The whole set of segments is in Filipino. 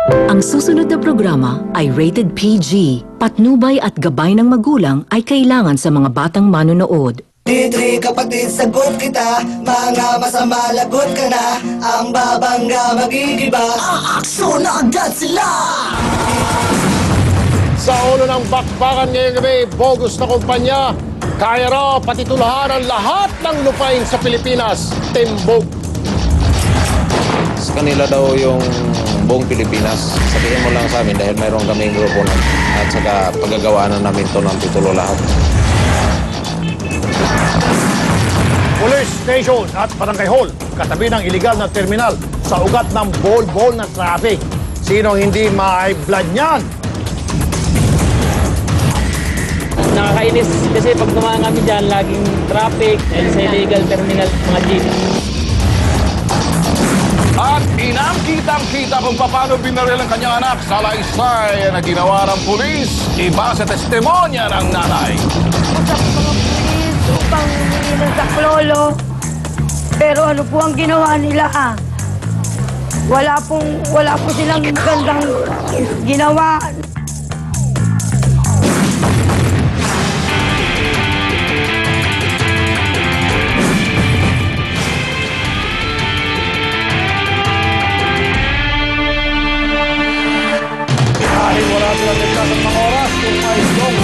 Ang susunod na programa ay rated PG. Patnubay at gabay ng magulang ay kailangan sa mga batang manonood. Titri kapatid, sagot kita. Mga masama, lagot ka na. Ang babangga, magigiba. Aaksyon na agad sila! Sa ulo ng bakbakan ngayong gabi, bogus na kumpanya. Kaya raw patitulahan ang lahat ng lupain sa Pilipinas. Timbog. Sa kanila daw yung buong Pilipinas. Sabihin mo lang sa amin dahil mayroon kaming grupo na at saka paggagawa na namin ito ng titulo lahat. Police station at barangay hall, katabi ng iligal na terminal sa ugat ng bol-bol na traffic. Sino hindi ma-blood niyan? Nakakainis kasi pag dumaan kami dyan, laging traffic dahil sa illegal terminal mga jeep. At inang-kitang-kita kung paano binaril ang kanyang anak sa laysay na ginawa ng pulis. Iba sa testimonya ng nanay. Usap mga pulis upang humingi ng saklolo. Pero ano po ang ginawa nila Wala po silang magandang ginawa. Dahil wala silang nagkasang mga oras kung may song.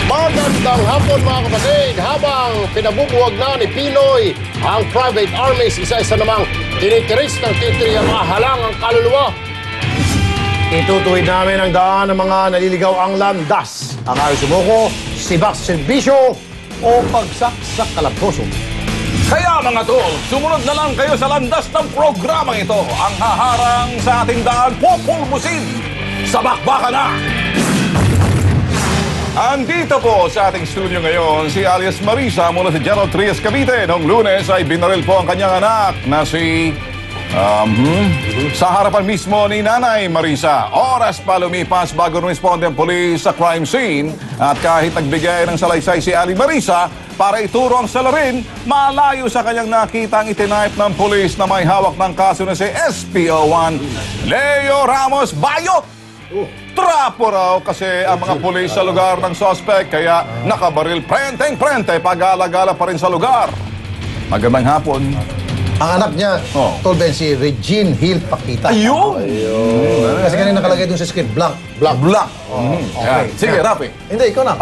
Magandang hapon mga kapatid, habang pinabubuwag na ni Pinoy ang private armies, isa-isa namang tinitiris ng titiri ang mga halangang kaluluwa. Itutuwid namin ang daan ng mga naliligaw ang landas. Ang ayos sumuko, sibak serbisyo o pagsak sa kalabkoso. Kaya mga tol, sumunod na lang kayo sa landas ng programang ito. Ang haharang sa ating daan, pupulbusin. Sabakbaka na! Andito po sa ating studio ngayon si alias Marisa mula sa General Trias, Cavite. Noong Lunes ay binaril po ang kanyang anak na si... sa harapan mismo ni Nanay Marisa. Oras pa lumipas bago responde ang polis sa crime scene. At kahit nagbigay ng salaysay si Ali Marisa para ituro ang salarin, malayo sa kanyang nakita ang itinipe ng polis na may hawak ng kaso na si SPO1 Leo Ramos Bayot. Trapo raw kasi ang mga pulis sa lugar ng suspect kaya nakabaril prenteng-prente pag-alagala pa rin sa lugar. Magandang hapon. Ang anak niya, Tol Ben, si Regine Hill Pakita. Ayun! Kasi kanina nakalagay dun sa script, blank. Blank. Okay. Sige, Rafi. Hindi, ikaw na.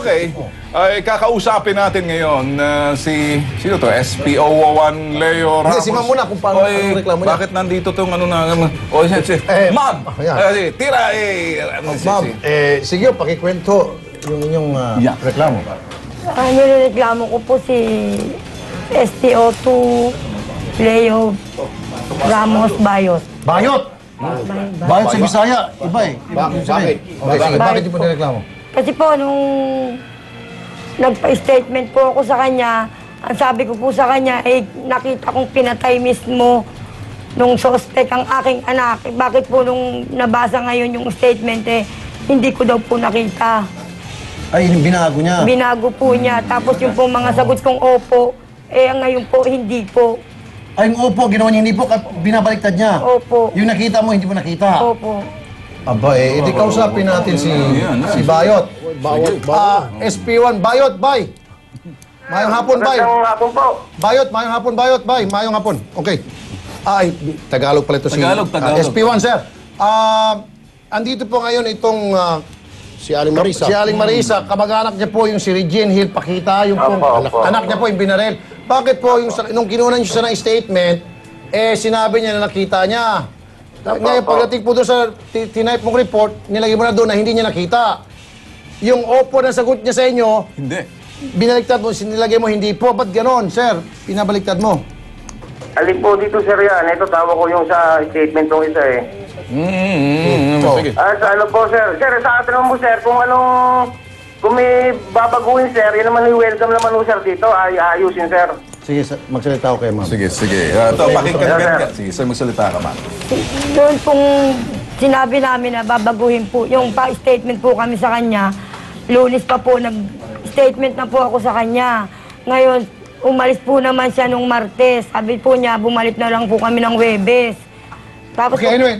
Okay. Ay, kakausapin natin ngayon sino to? SPO1 Leo Ramos. Hindi, si Ma'am muna kung paano anong reklamo niya. Bakit nandito tong Ma'am! Tira Ma'am, sige, pakikwento yung inyong reklamo. Ang nireklamo ko po si STO2 Leo Ramos Bayot. Bayot! Bayot sa Bisaya, iba eh. Bakit? Okay, sige, bakit yung po nireklamo? Kasi po, nung nagpa-statement po ako sa kanya, ang sabi ko po sa kanya, nakita kong pinatay mismo nung suspect ang aking anak. Bakit po nung nabasa ngayon yung statement, hindi ko daw po nakita. Ay, binago niya. Binago po niya. Tapos yung po mga sagot kong opo, ngayon po, hindi po. Ay, yung opo, ginawa niya hindi po, binabaliktad niya. Opo. Yung nakita mo, hindi mo nakita. Opo. Aba, edi kausapin natin si Bayot. SP1, Bayot, Bay. Mayong hapon, Bay. Magandang hapon po. Bayot, mayong hapon, Bayot, Bay. Mayong hapon. Okay. Ay, Tagalog pala ito si... Tagalog. SP1, sir. Andito po ngayon itong... Si Aling Marisa. Si Aling Marisa, kamag-anak niya po yung si Regine Hill Pakita, yung pong anak niya po yung binaril. Bakit po yung nung kinunan niyo siya ng statement, sinabi niya na nakita niya. Ngayon, pagdating po doon sa tinipe mong report, nilagay mo na doon na hindi niya nakita. Yung opo na sagot niya sa inyo, Hindi. binaliktad mo, sinilagay mo hindi po. Ba't ganon, sir? Pinabaliktad mo. Alin po dito, sir, yan. Ito, tawa ko yung sa statement ng isa Sige. Sa ano po, sir? Sir, sa atin mo, sir, kung anong Kung may babaguhin, sir, yun naman yung welcome naman ho, sir, dito. Ayusin, sir. Sige, magsalita ko kay ma'am. Sige. Ito, pakinggan ka. Sige, magsalita ka, ma'am. Doon pong sinabi namin na babaguhin po, yung pa-statement po kami sa kanya, Lunes pa po, nag-statement na po ako sa kanya. Ngayon, umalis po naman siya nung Martes. Sabi po niya, bumalik na lang po kami ng Huwebes. Tapos Okay, anyway,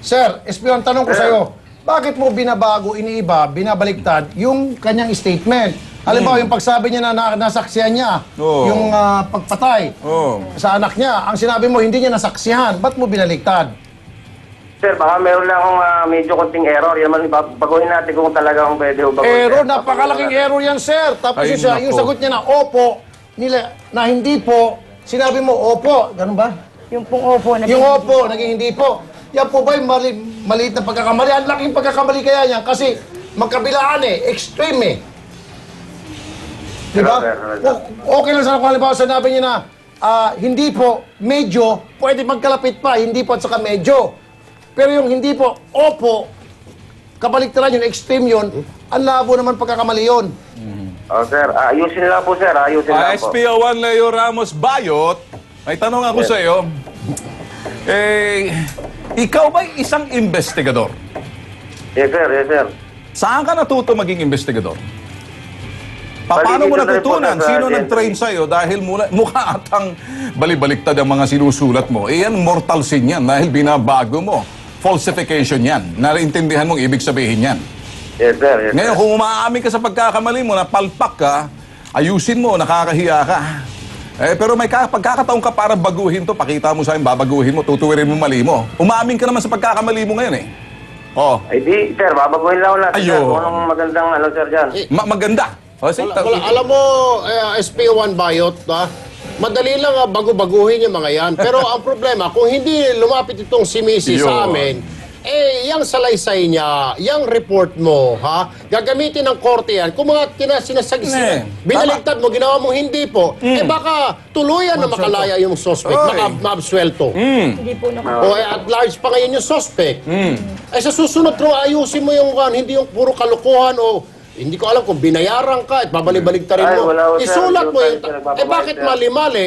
Sir, SP, ang tanong ko sa'yo, bakit mo binabago, iniiba, binabaliktad yung kanyang statement? Halimbawa, yung pagsabi niya na nasaksihan niya, Oo. yung pagpatay sa anak niya, ang sinabi mo, hindi niya nasaksihan, ba't mo binaliktad? Sir, baka meron lang akong medyo konting error. Yan naman, baguhin natin kung talagang pwede ho baguhin. Error, sir. napakalaking error yan, sir. Tapos Ay, yung nako. sagot niya na opo, na hindi po, sinabi mo opo, ganun ba? yung pong opo na Yung opo, naging hindi po. Yan po ba yung maliit na pagkakamali? Ang laking pagkakamali kaya yan kasi magkabilaan extreme Diba? Okay lang sana kung halimbawa sinabi niya na hindi po, medyo, pwede magkalapit pa, hindi po at saka medyo. Pero yung hindi po, opo, kabaliktaran yun, extreme yun, ang labo naman pagkakamali yun. Sir, ayusin lang po, sir. Ayusin lang po. SPO1 Leo Ramos Bayot, may tanong ako sa iyo. Ikaw ba'y isang investigador? Yes, sir. Yes, sir. Saan ka natuto maging investigador? Paano mo Bali, dito na rin po natutunan? sa Sino Gentry. nag-train sa'yo? Dahil mukha atang balibaliktad ang mga sinusulat mo. Yan, mortal sin yan dahil binabago mo. Falsification yan. Naraintindihan mong ibig sabihin yan. Yes, sir. Yes, Ngayon, sir. kung umaamin ka sa pagkakamali mo, napalpak ka, ayusin mo, nakakahiya ka. Pero may pagkakataon ka para baguhin to, pakita mo sa akin, babaguhin mo, tutuwirin mo mali mo. Umaamin ka naman sa pagkakamali mo ngayon Oh, Ay, di, sir, babaguhin lang natin, sir. Ayun. Kung anong magandang, sir, dyan. maganda. Sige, Alam mo, SPO1 Bayot, madali lang bago-baguhin yung mga yan. Pero ang problema, kung hindi lumapit itong si Missy sa Yun. amin, yung salaysay niya, yung report mo, gagamitin ng korte yan. Kung mga binaligtad mo, ginawa mong hindi po, baka tuluyan na makalaya yung suspect, maabswelto. Hindi po O at large pa ngayon yung suspect. Sa susunod, ayusin mo yung hindi yung puro kalokohan o hindi ko alam kung binayaran ka at babalik-baliktarin Ay, mo. wala ko, sir. Isulat mo yung... Sir, babalik, bakit sir. mali-mali?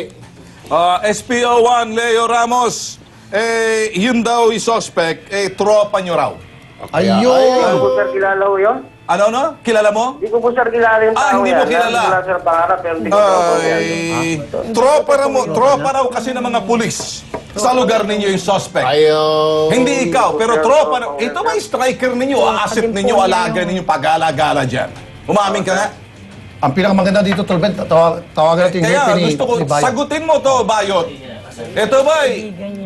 SPO1 Leo Ramos, yun daw yung suspect, tropa nyo raw. Hindi Ayun! ko po, sir, kilala ho yun. Ano? Kilala mo? Hindi ko po, sir, kilala yung tao Hindi yan. mo kilala. Wala, sir, pangarap, pero hindi ko po yan. Tropa raw kasi ng mga pulis. Sa lugar ninyo yung suspect. Ayaw. Hindi ikaw, pero tropa raw. Ito ba yung striker ninyo, asset ninyo, alaga ninyo, pag-alagala dyan? Umamin ka nga? Ang pinakamaganda dito, Tolben, tawagan natin yung Kaya jefe ni gusto ko, Bayot. sagutin mo to, Bayot. Ito ba,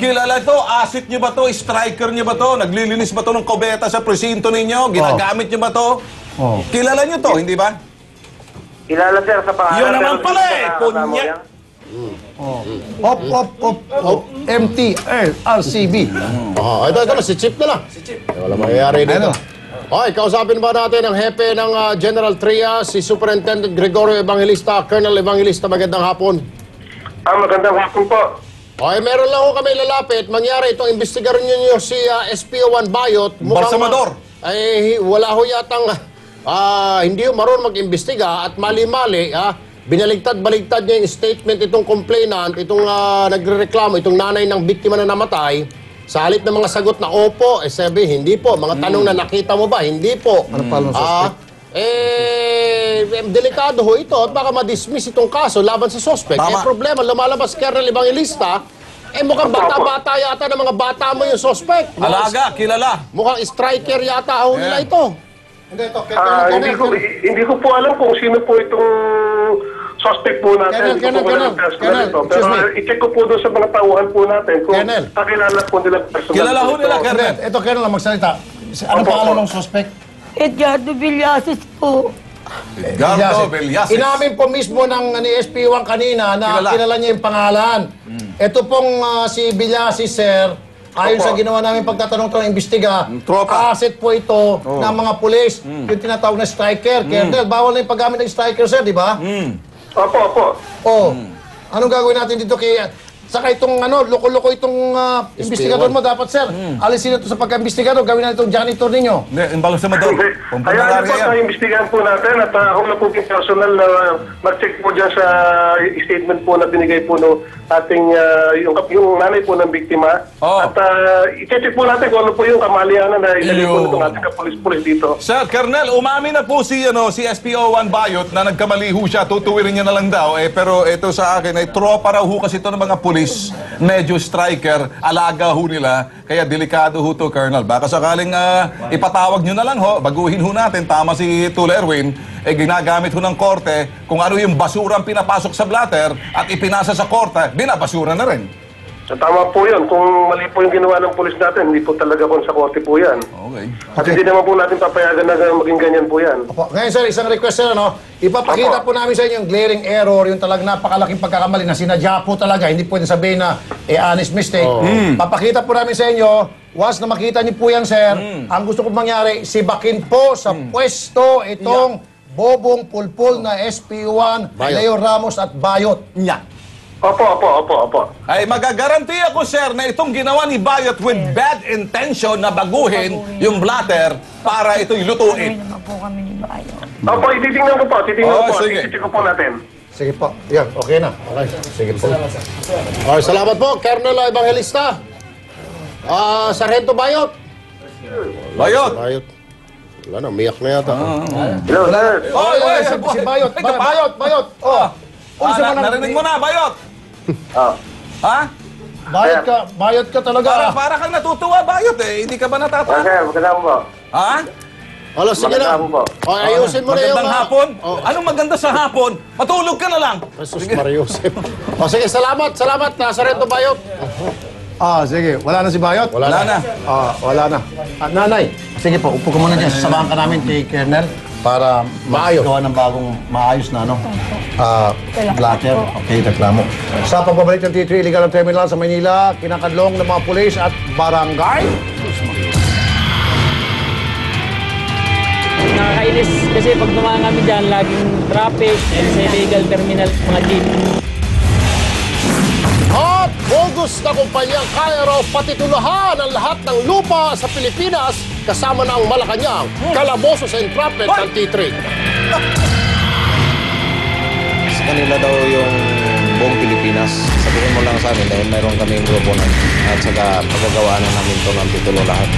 kilala to? Asset nyo ba to? Striker nyo ba to? Naglilinis ba to ng kubeta sa presinto ninyo? Ginagamit nyo ba to? Kilala nyo to, hindi ba? Kilala, sir, sa pangarap. Yun naman pero pala hindi ko kunya. nakakasama yan. Op, MT, RCB. Ito na, si Chip na lang. Si Chip. Wala mangyayari dito. Okay, kausapin ba natin ang hepe ng General Trias, si Superintendent Gregorio Evangelista, Colonel Evangelista, magandang hapon. Magandang hapon po. Okay, meron lang ho kami lalapit. Mangyari itong investigaron niyo si SPO1 Bayot. Balsamador. Ay, wala ho yatang hindi ho marunong mag-imbestiga at mali-mali. Binaligtad-baligtad niya yung statement itong complainant, itong nagrereklamo, itong nanay ng biktima na namatay. Sa halip ng mga sagot na opo, sabi, hindi po. Mga tanong na nakita mo ba? Hindi po. Ano pa ang suspect? Delikado ho ito at baka ma-dismiss itong kaso laban sa suspect. Tama. Problema, lumalabas Colonel Evangelista, mukhang bata-bata yata ng mga bata mo yung suspect. Alaga, kilala. Mukhang striker yata ho nila ito. Hindi, ito, Hindi ko po alam kung sino po itong suspect po natin. Colonel, Pero excuse me. i-check ko po doon sa mga tauhan po natin kung Colonel. kakilala po nila personal. Kilala ho nila, Colonel. Ito, Colonel, magsalita. Anong pangalan ng suspect? Edgardo Villasis po. Edgardo Villasis. Inamin po mismo ng ni SP1 kanina na kilala niya yung pangalan. Ito pong si Villasis, sir, ayon sa ginawa namin pagtatanong-tanong imbestiga, Tropa. asset po ito ng mga pulis. Yung tinatawag na striker. Colonel, bawal na yung paggamit ng striker, sir, di ba? Opo. Oh. Anong gagawin natin dito kay Saka itong loko-loko itong investigador mo, dapat sir, alisin na ito sa pagka-investigador, gawin na itong janitor ninyo. Hindi, Embalsamador. Kung Kaya pangyayari po, yan. imbestigahan po natin at ako na po yung personal na mag-check po dyan sa statement po na binigay po ng ating yung nanay po ng biktima. Oo. At i-check po natin kung ano po yung kamalianan na ilagay po nitong ating kapulis-pulis dito. Sir, Colonel, umamin na po si SPO1 Bayot na nagkamali ho siya, tutuwirin niya na lang daw. Pero ito sa akin, ay tropa raw ho kasi ito ng mga pulis, medyo striker, alaga ho nila, kaya delikado ho to, Colonel. Baka sakaling ipatawag nyo na lang ho, baguhin ho natin, tama si Tula Erwin, ginagamit ho ng korte kung ano yung basurang pinapasok sa blatter at ipinasa sa korte, binabasura na rin. So, tama po yun. Kung mali po yung ginawa ng pulis natin, hindi po talaga po sa korte po yan. Okay. At hindi naman po natin papayagan na maging ganyan po yan. Opo. Ngayon sir, isang request sir, ipapakita po namin sa inyo yung glaring error, yung talagang napakalaking pagkakamali na sinadya po talaga, hindi pwede sabihin na honest mistake. Papakita po namin sa inyo, once na makita niyo po yan sir, ang gusto kong mangyari, sibakin po sa pwesto itong bobong pulpul na SP1, Leo Ramos at Bayot. Opo. Ay magagaranti ako, sir, na itong ginawa ni Bayot with bad intention na baguhin yung blatter para ito'y lutuin. naman po kami ni Bayo. Opo, titingnan ko po. sige. I-check ko po natin. Sige po. Yan, okay na. Okay. Sige po. Okay, salamat po, Colonel Evangelista. Sargento Bayot. Bayot! Bayot. Wala na, umiyak na yata. Hello, sir. Si Bayot. Bayot. Narinig mo na, Bayot! Ha? Bayot ka talaga. Para kang natutuwa, Bayot eh. Hindi ka ba natatawa? Sir, magandang po. Ha? Alo, sige na. Magandang po. O, ayusin mo na yung... Magandang hapon? Anong maganda sa hapon? Matulog ka na lang. Jesus Mariusip. O, sige, salamat. Sargento Bayot. Sige. Wala na si Bayot? Wala na. Wala na. Nanay, sige po, upo ka muna dyan. Sasamahan ka namin kay Colonel para magawa ng bagong maayos na blatter. Okay, reklamo. Sa pagbabalik ng T3 Illegal Terminal sa Maynila, kinakadlong ng mga pulis at barangay. Nakakainis kasi pag dumaan kami dyan, laging traffic, sa illegal terminal, mga jeep. At bogus na kumpanyang kaya raw patitulahan ang lahat ng lupa sa Pilipinas kasama ng Malacanang, kalaboso sa entrapment ng T3. Sa kanila daw yung buong Pilipinas. Sabihin mo lang sa amin dahil mayroon kaming grupo at saka pagagawa na namin ito ng titulo lahat.